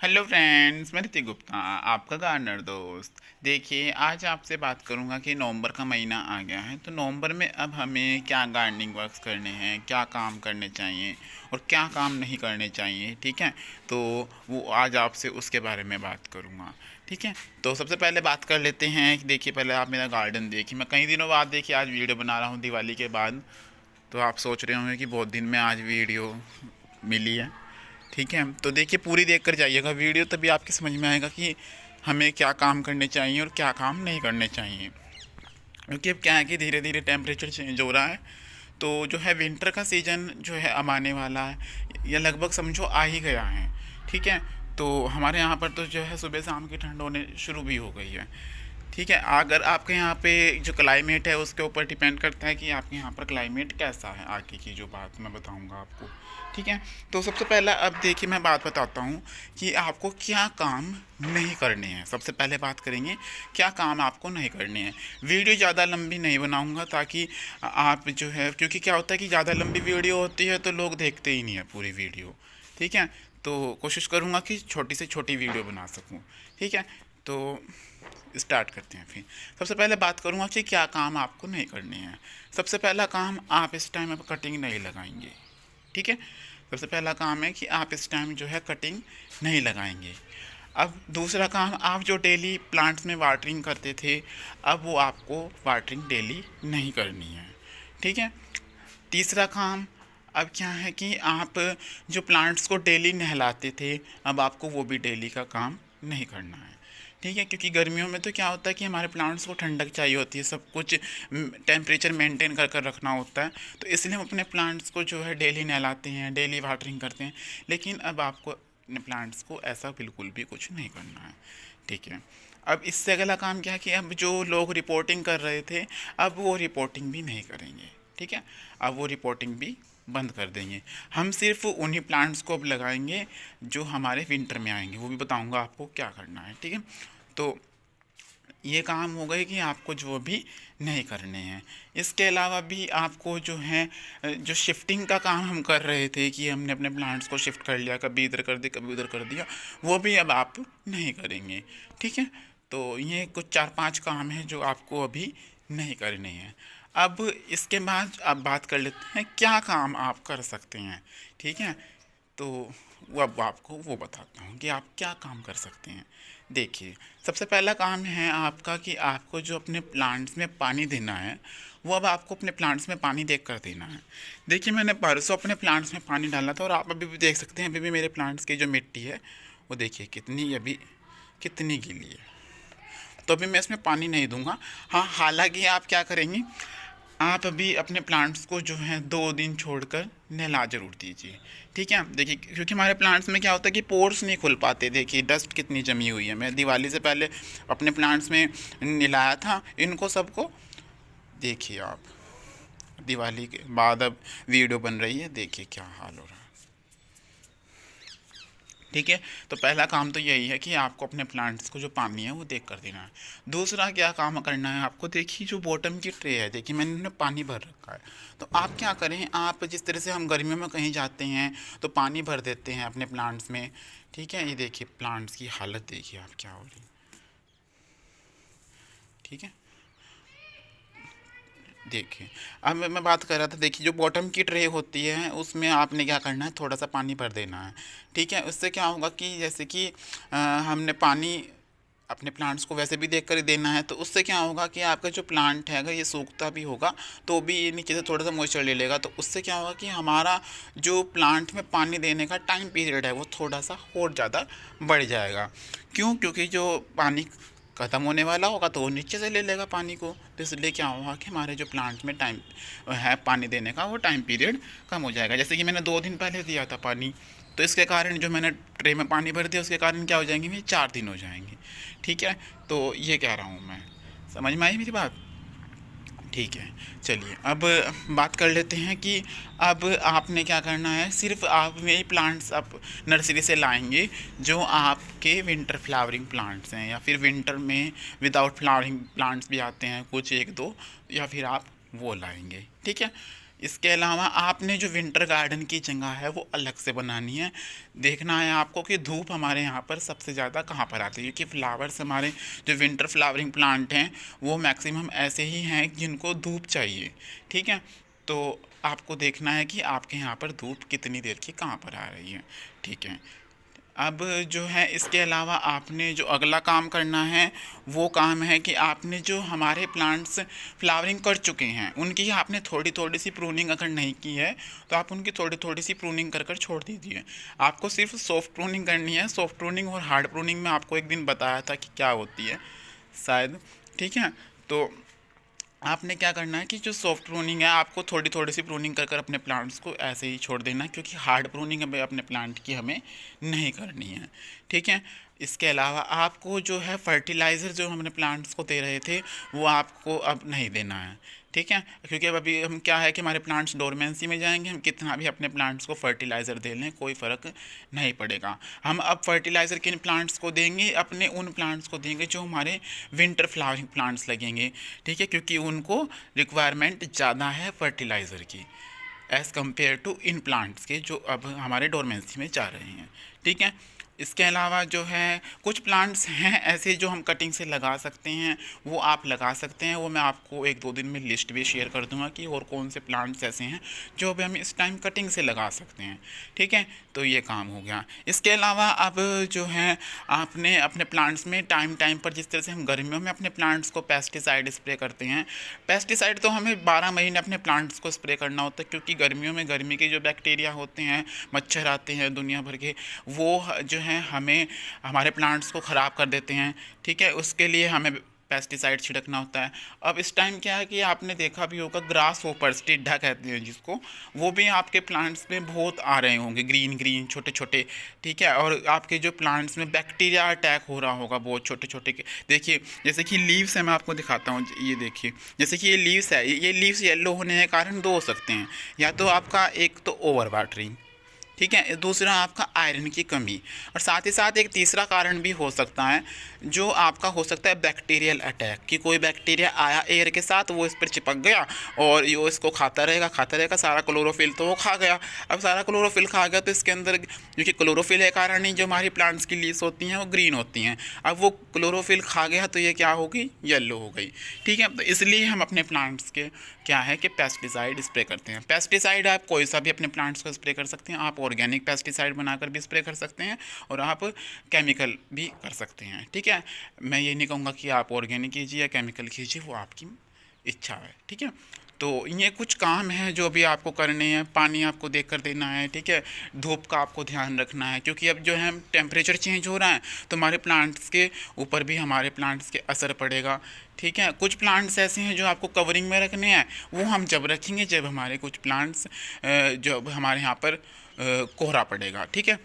Hello friends, मैं ऋतिक गुप्ता, आपका gardener दोस्त। देखिए, आज आपसे बात करूंगा कि नवंबर का महीना आ गया है, तो नवंबर में अब हमें क्या गार्डनिंग वर्क्स करने हैं, क्या काम करने चाहिए और क्या काम नहीं करने चाहिए। ठीक है, तो वो आज आपसे उसके बारे में बात करूंगा। ठीक है, तो सबसे पहले बात कर लेते हैं कि देखिए, पहले आप मेरा गार्डन देखिए। मैं कई दिनों बाद देखिए आज वीडियो बना रहा हूँ दिवाली के बाद। तो आप सोच रहे होंगे कि बहुत दिन में आज वीडियो मिली है। ठीक है, तो देखिए पूरी देख कर जाइएगा वीडियो, तभी आपके समझ में आएगा कि हमें क्या काम करने चाहिए और क्या काम नहीं करने चाहिए। क्योंकि अब क्या है कि धीरे धीरे टेम्परेचर चेंज हो रहा है, तो जो है विंटर का सीज़न जो है अब आने वाला है, या लगभग समझो आ ही गया है। ठीक है, तो हमारे यहाँ पर तो जो है सुबह शाम की ठंड होने शुरू भी हो गई है। ठीक है, अगर आपके यहाँ पे जो क्लाइमेट है उसके ऊपर डिपेंड करता है कि आपके यहाँ पर क्लाइमेट कैसा है, आगे की जो बात मैं बताऊँगा आपको। ठीक है, तो सबसे पहला अब देखिए मैं बात बताता हूँ कि आपको क्या काम नहीं करने हैं। सबसे पहले बात करेंगे क्या काम आपको नहीं करने हैं। वीडियो ज़्यादा लंबी नहीं बनाऊँगा ताकि आप जो है, क्योंकि क्या होता है कि ज़्यादा लंबी वीडियो होती है तो लोग देखते ही नहीं है पूरी वीडियो। ठीक है, तो कोशिश करूँगा कि छोटी से छोटी वीडियो बना सकूँ। ठीक है, तो स्टार्ट करते हैं फिर। सबसे पहले बात करूँगा कि क्या काम आपको नहीं करने हैं। सबसे पहला काम, आप इस टाइम अब कटिंग नहीं लगाएंगे। ठीक है, सबसे पहला काम है कि आप इस टाइम जो है कटिंग नहीं लगाएंगे। अब दूसरा काम, आप जो डेली प्लांट्स में वाटरिंग करते थे, अब वो आपको वाटरिंग डेली नहीं करनी है। ठीक है, तीसरा काम, अब क्या है कि आप जो प्लांट्स को डेली नहलाते थे, अब आपको वो भी डेली का काम नहीं करना है। ठीक है, क्योंकि गर्मियों में तो क्या होता है कि हमारे प्लांट्स को ठंडक चाहिए होती है, सब कुछ टेम्परेचर मेंटेन कर कर रखना होता है, तो इसलिए हम अपने प्लांट्स को जो है डेली नहलाते हैं, डेली वाटरिंग करते हैं। लेकिन अब आपको अपने प्लांट्स को ऐसा बिल्कुल भी कुछ नहीं करना है। ठीक है, अब इससे अगला काम क्या है कि अब जो लोग रिपोर्टिंग कर रहे थे, अब वो रिपोर्टिंग भी नहीं करेंगे। ठीक है, अब वो रिपोर्टिंग भी बंद कर देंगे। हम सिर्फ उन्हीं प्लांट्स को अब लगाएंगे जो हमारे विंटर में आएंगे, वो भी बताऊंगा आपको क्या करना है। ठीक है, तो ये काम हो गए कि आपको जो भी नहीं करने हैं। इसके अलावा भी आपको जो है, जो शिफ्टिंग का काम हम कर रहे थे कि हमने अपने प्लांट्स को शिफ्ट कर लिया, कभी इधर कर दिया कभी उधर कर दिया, वो भी अब आप नहीं करेंगे। ठीक है, तो ये कुछ 4-5 काम हैं जो आपको अभी नहीं करने हैं। अब इसके बाद अब बात कर लेते हैं क्या काम आप कर सकते हैं। ठीक है, तो वो अब आपको वो बताता हूँ कि आप क्या काम कर सकते हैं। देखिए, सबसे पहला काम है आपका कि आपको जो अपने प्लांट्स में पानी देना है, वो अब आपको अपने प्लांट्स में पानी देख कर देना है। देखिए, मैंने परसों अपने प्लांट्स में पानी डाला था और आप अभी भी देख सकते हैं, अभी भी मेरे प्लांट्स की जो मिट्टी है वो देखिए कितनी अभी कितनी गीली है। तो अभी मैं इसमें पानी नहीं दूंगा। हाँ, हालांकि आप क्या करेंगे, आप अभी अपने प्लांट्स को जो है 2 दिन छोड़कर नहला जरूर दीजिए। ठीक है, देखिए क्योंकि हमारे प्लांट्स में क्या होता है कि पोर्स नहीं खुल पाते। देखिए डस्ट कितनी जमी हुई है। मैं दिवाली से पहले अपने प्लांट्स में नहलाया था इनको सबको। देखिए आप, दिवाली के बाद अब वीडियो बन रही है, देखिए क्या हाल हो रहा है। ठीक है, तो पहला काम तो यही है कि आपको अपने प्लांट्स को जो पानी है वो देख कर देना है। दूसरा क्या काम करना है आपको, देखिए जो बॉटम की ट्रे है, देखिए मैंने उन्हें पानी भर रखा है। तो आप क्या करें, आप जिस तरह से हम गर्मियों में कहीं जाते हैं तो पानी भर देते हैं अपने प्लांट्स में। ठीक है, ये देखिए प्लांट्स की हालत देखिए आप क्या हो रही है। ठीक है, देखिए अब मैं बात कर रहा था, देखिए जो बॉटम की ट्रे होती है उसमें आपने क्या करना है, थोड़ा सा पानी भर देना है। ठीक है, उससे क्या होगा कि जैसे कि हमने पानी अपने प्लांट्स को वैसे भी देख कर ही देना है, तो उससे क्या होगा कि आपका जो प्लांट है अगर ये सूखता भी होगा तो भी ये नीचे से थोड़ा सा मॉइस्चर ले लेगा। तो उससे क्या होगा कि हमारा जो प्लांट में पानी देने का टाइम पीरियड है वो थोड़ा सा और ज़्यादा बढ़ जाएगा। क्यों? क्योंकि जो पानी ख़त्म होने वाला होगा तो वो नीचे से ले लेगा पानी को। तो इसलिए क्या होगा कि हमारे जो प्लांट में टाइम है पानी देने का, वो टाइम पीरियड कम हो जाएगा। जैसे कि मैंने 2 दिन पहले दिया था पानी, तो इसके कारण जो मैंने ट्रे में पानी भर दिया उसके कारण क्या हो जाएंगे, मेरे 4 दिन हो जाएंगे। ठीक है, तो ये कह रहा हूँ मैं, समझ में आई मेरी बात? ठीक है, चलिए अब बात कर लेते हैं कि अब आपने क्या करना है। सिर्फ आप वही प्लांट्स आप नर्सरी से लाएंगे जो आपके विंटर फ्लावरिंग प्लांट्स हैं, या फिर विंटर में विदाउट फ्लावरिंग प्लांट्स भी आते हैं कुछ 1-2, या फिर आप वो लाएंगे। ठीक है, इसके अलावा आपने जो विंटर गार्डन की जगह है वो अलग से बनानी है। देखना है आपको कि धूप हमारे यहाँ पर सबसे ज़्यादा कहाँ पर आती है, क्योंकि फ्लावर्स हमारे जो विंटर फ्लावरिंग प्लांट हैं वो मैक्सिमम ऐसे ही हैं जिनको धूप चाहिए। ठीक है, तो आपको देखना है कि आपके यहाँ पर धूप कितनी देर की कहाँ पर आ रही है। ठीक है, अब जो है इसके अलावा आपने जो अगला काम करना है वो काम है कि आपने जो हमारे प्लांट्स फ्लावरिंग कर चुके हैं उनकी आपने थोड़ी थोड़ी सी प्रूनिंग अगर नहीं की है तो आप उनकी थोड़ी थोड़ी सी प्रूनिंग कर कर छोड़ दीजिए। आपको सिर्फ सॉफ्ट प्रूनिंग करनी है। सॉफ्ट प्रूनिंग और हार्ड प्रूनिंग में आपको एक दिन बताया था कि क्या होती है शायद। ठीक है, तो आपने क्या करना है कि जो सॉफ्ट प्रूनिंग है आपको थोड़ी थोड़ी सी प्रूनिंग कर कर अपने प्लांट्स को ऐसे ही छोड़ देना है, क्योंकि हार्ड प्रूनिंग हमें अपने प्लांट की हमें नहीं करनी है। ठीक है, इसके अलावा आपको जो है फर्टिलाइज़र जो हमने प्लांट्स को दे रहे थे वो आपको अब नहीं देना है। ठीक है, क्योंकि अब अभी हम क्या है कि हमारे प्लांट्स डोरमेंसी में जाएंगे, हम कितना भी अपने प्लांट्स को फर्टिलाइज़र दे लें कोई फ़र्क नहीं पड़ेगा। हम अब फर्टिलाइज़र किन प्लांट्स को देंगे, अपने उन प्लांट्स को देंगे जो हमारे विंटर फ्लावरिंग प्लांट्स लगेंगे। ठीक है, क्योंकि उनको रिक्वायरमेंट ज़्यादा है फर्टिलाइज़र की एज़ कम्पेयर टू इन प्लांट्स के जो अब हमारे डोरमेंसी में जा रहे हैं। ठीक है, इसके अलावा जो है कुछ प्लांट्स हैं ऐसे जो हम कटिंग से लगा सकते हैं, वो आप लगा सकते हैं। वो मैं आपको एक दो दिन में लिस्ट भी शेयर कर दूंगा कि और कौन से प्लांट्स ऐसे हैं जो अभी हम इस टाइम कटिंग से लगा सकते हैं। ठीक है, तो ये काम हो गया। इसके अलावा अब जो है आपने अपने प्लांट्स में टाइम टाइम पर, जिस तरह से हम गर्मियों में अपने प्लांट्स को पेस्टिसाइड स्प्रे करते हैं, पेस्टिसाइड तो हमें 12 महीने अपने प्लांट्स को स्प्रे करना होता है, क्योंकि गर्मियों में गर्मी के जो बैक्टीरिया होते हैं, मच्छर आते हैं दुनिया भर के, वो जो हैं हमें हमारे प्लांट्स को ख़राब कर देते हैं। ठीक है, उसके लिए हमें पेस्टिसाइड छिड़कना होता है। अब इस टाइम क्या है कि आपने देखा भी होगा ग्रास होपर्स, टिड्डा कहते हैं जिसको, वो भी आपके प्लांट्स में बहुत आ रहे होंगे, ग्रीन ग्रीन छोटे छोटे। ठीक है, और आपके जो प्लांट्स में बैक्टीरिया अटैक हो रहा होगा बहुत छोटे छोटे के। देखिए जैसे कि लीव्स है, मैं आपको दिखाता हूँ, ये देखिए जैसे कि ये लीव्स है, ये लीव्स येलो होने के कारण दो हो सकते हैं, या तो आपका एक तो ओवर वाटरिंग, ठीक है, दूसरा आपका आयरन की कमी, और साथ ही साथ एक तीसरा कारण भी हो सकता है जो आपका हो सकता है बैक्टीरियल अटैक, कि कोई बैक्टीरिया आया एयर के साथ, वो इस पर चिपक गया और ये इसको खाता रहेगा, सारा क्लोरोफिल तो वो खा गया। अब सारा क्लोरोफिल खा गया तो इसके अंदर, क्योंकि क्लोरोफिल है कारण ही जो हमारी प्लांट्स की लीव्स होती हैं वो ग्रीन होती हैं, अब वो क्लोरोफिल खा गया तो ये क्या होगी, येलो हो गई। ठीक है, तो इसलिए हम अपने प्लांट्स के क्या है कि पेस्टिसाइड स्प्रे करते हैं। पेस्टिसाइड आप कोई सा भी अपने प्लांट्स को स्प्रे कर सकते हैं। आप ऑर्गेनिक पेस्टिसाइड बनाकर भी स्प्रे कर सकते हैं और आप केमिकल भी कर सकते हैं। ठीक है, मैं ये नहीं कहूँगा कि आप ऑर्गेनिक कीजिए या केमिकल कीजिए, वो आपकी इच्छा है। ठीक है, तो ये कुछ काम है जो अभी आपको करने हैं। पानी आपको देख कर देना है। ठीक है, धूप का आपको ध्यान रखना है, क्योंकि अब जो है टेम्परेचर चेंज हो रहा है तो हमारे प्लांट्स के ऊपर भी हमारे प्लांट्स के असर पड़ेगा। ठीक है, कुछ प्लांट्स ऐसे हैं जो आपको कवरिंग में रखने हैं, वो हम जब रखेंगे जब हमारे कुछ प्लांट्स जब हमारे यहाँ पर कोहरा पड़ेगा। ठीक है,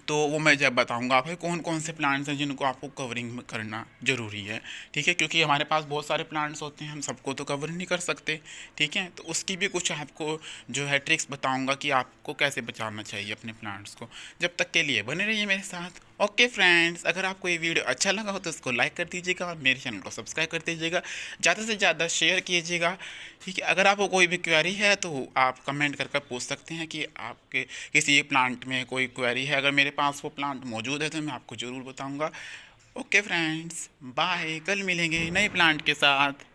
तो वो मैं जब बताऊंगा आपको कौन कौन से प्लांट्स हैं जिनको आपको कवरिंग में करना ज़रूरी है। ठीक है, क्योंकि हमारे पास बहुत सारे प्लांट्स होते हैं, हम सबको तो कवर नहीं कर सकते। ठीक है, तो उसकी भी कुछ आपको जो है ट्रिक्स बताऊंगा कि आपको कैसे बचाना चाहिए अपने प्लांट्स को। जब तक के लिए बने रहिए मेरे साथ। ओके फ्रेंड्स, अगर आपको ये वीडियो अच्छा लगा हो तो इसको लाइक कर दीजिएगा और मेरे चैनल को सब्सक्राइब कर दीजिएगा, ज़्यादा से ज़्यादा शेयर कीजिएगा। ठीक है, अगर आपको कोई भी क्वेरी है तो आप कमेंट कर पूछ सकते हैं कि आपके किसी प्लांट में कोई क्वेरी है। अगर मेरे पास वो प्लांट मौजूद है तो मैं आपको ज़रूर बताऊंगा। ओके फ्रेंड्स, बाय, कल मिलेंगे नए प्लांट के साथ।